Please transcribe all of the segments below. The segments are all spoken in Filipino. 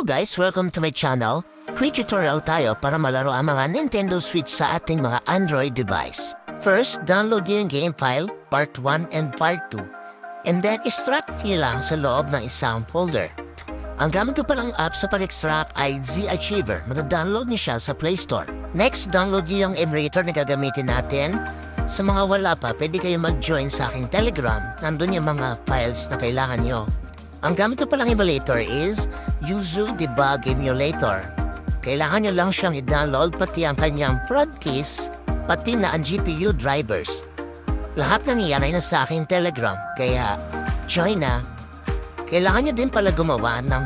guys, welcome to my channel. Quick tutorial tayo para malaro ang mga Nintendo Switch sa ating mga Android device. First, download niyo yung game file, part 1 and part 2. And then, extract niyo lang sa loob ng isang folder. Ang gamit ko palang app sa pag-extract ay Z-Achiever. Matadownload niyo siya sa Play Store. Next, download niyo yung emulator na gagamitin natin. Sa mga wala pa, pwede kayo mag-join sa aking Telegram. Nandun yung mga files na kailangan niyo. Ang gamit ko palang emulator is Yuzu Debug Emulator. Kailangan nyo lang siyang i-download pati ang kanyang prod keys, pati na ang GPU drivers. Lahat ng iyan ay nasa aking Telegram, kaya join na. Kailangan nyo din pala gumawa ng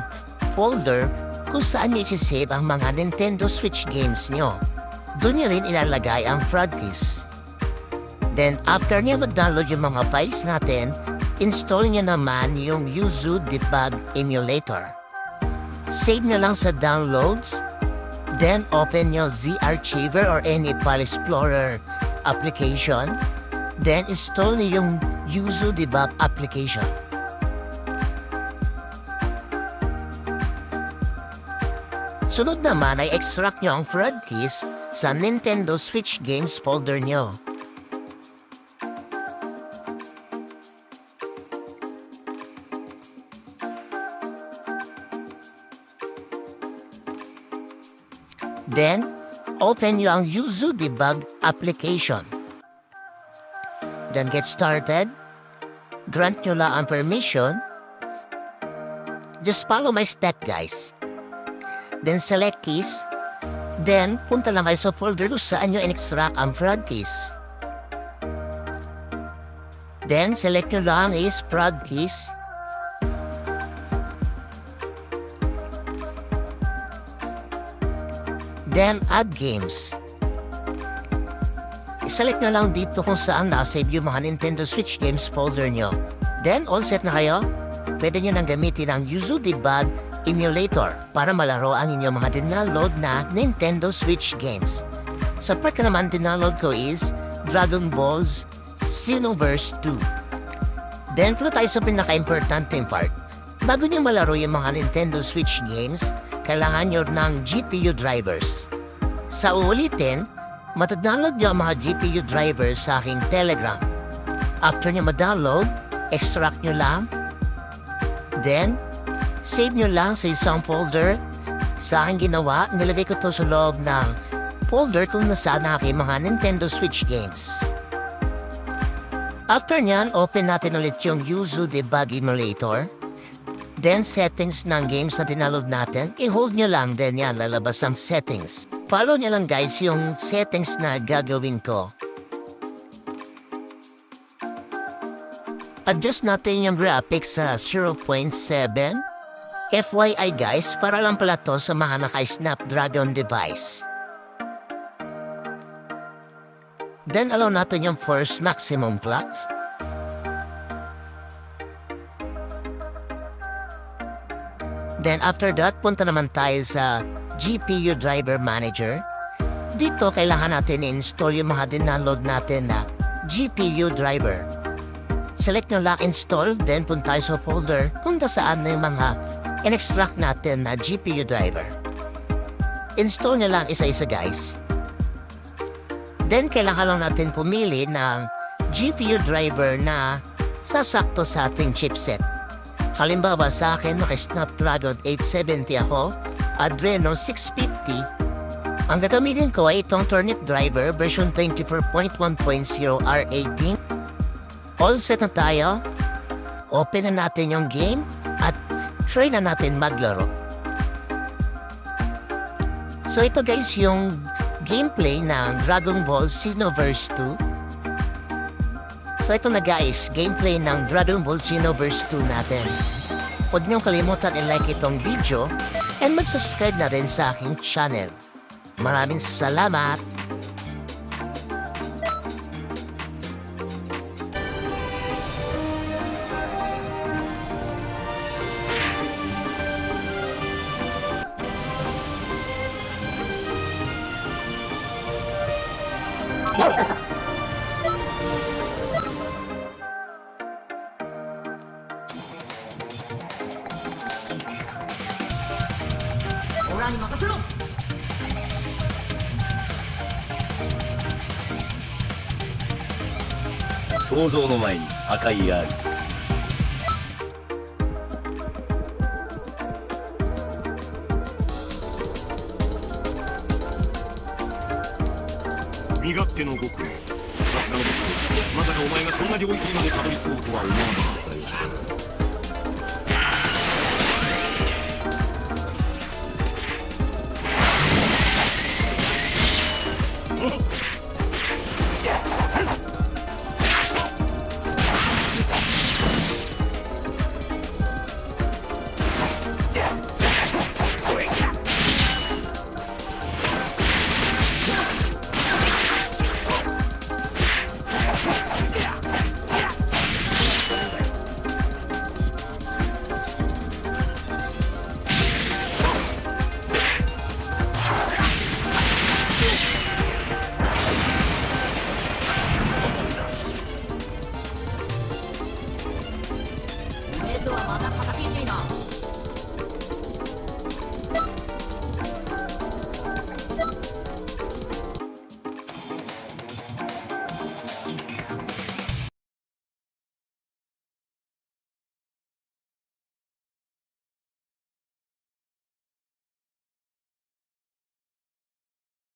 folder kung saan nyo i-save ang mga Nintendo Switch games nyo. Doon nyo rin ilalagay ang prod keys. Then after nyo mag-download yung mga files natin, install nyo naman yung Yuzu Debug Emulator. Save nyo lang sa downloads, then open nyo Z-Archiver or any file explorer application, then install nyo yung Yuzu Debug application. Sunod naman ay extract nyo ang prod keys sa Nintendo Switch Games folder nyo. Then, open nyo ang Yuzu Debug application. Then get started. Grant nyo lang ang permission. Just follow my step, guys. Then select keys. Then, punta lang kayo sa folder kung saan nyo in-extract ang prod keys. Then, select nyo lang is prod keys. Then, add games. I-select nyo lang dito kung saan na-save yung mga Nintendo Switch games folder nyo. Then, all set na kayo. Pwede nyo nang gamitin ang Yuzu Debug Emulator para malaro ang inyong mga dinaload na Nintendo Switch games. Sa part ka naman dinaload ko is Dragon Ball's Xenoverse 2. Then, punta tayo sa pinaka-importanting part. Bago nyo malaro yung mga Nintendo Switch games, kailangan nyo ng GPU drivers. Sa uulitin, matadownload nyo ang mga GPU drivers sa aking Telegram. After nyo ma-download, extract nyo lang. Then, save nyo lang sa isang folder. Sa aking ginawa, nilagay ko to sa loob ng folder kung nasaan aking mga Nintendo Switch games. After nyan, open natin ulit yung Yuzu Debug Emulator. Then, settings ng games na tinaload natin, i-hold nyo lang, then yan, lalabas ang settings. Follow nyo lang guys yung settings na gagawin ko. Adjust natin yung graphics sa 0.7. FYI guys, para lang pala to sa mga naka-Snapdragon device. Then, allow natin yung first maximum clock. Then after that, punta naman tayo sa GPU Driver Manager. Dito, kailangan natin i-install yung mga dinaload natin na GPU driver. Select nyo lang install, then punta tayo sa folder kung saan na yung mga in-extract natin na GPU driver. Install nyo lang isa-isa guys. Then, kailangan lang natin pumili ng GPU driver na sasakto sa ating chipset. Halimbawa sa akin, naka-Snapdragon 870 ako, Adreno 650. Ang gagamitin ko ay itong Turnip driver version 24.1.0 R18. All set na tayo. Open na natin yung game at try na natin maglaro. So ito guys yung gameplay ng Dragon Ball Xenoverse 2. So ito na guys, gameplay ng Dragon Ball Xenoverse 2 natin. Huwag niyong kalimutan i-like itong video and mag-subscribe na rin sa aking channel. Maraming salamat! 想像の前に破壊あり。身勝手の極意。さすがの僕もまさかお前がそんな領域にまでたどり着こうとは思わなかったよ。ネットはまだ片手に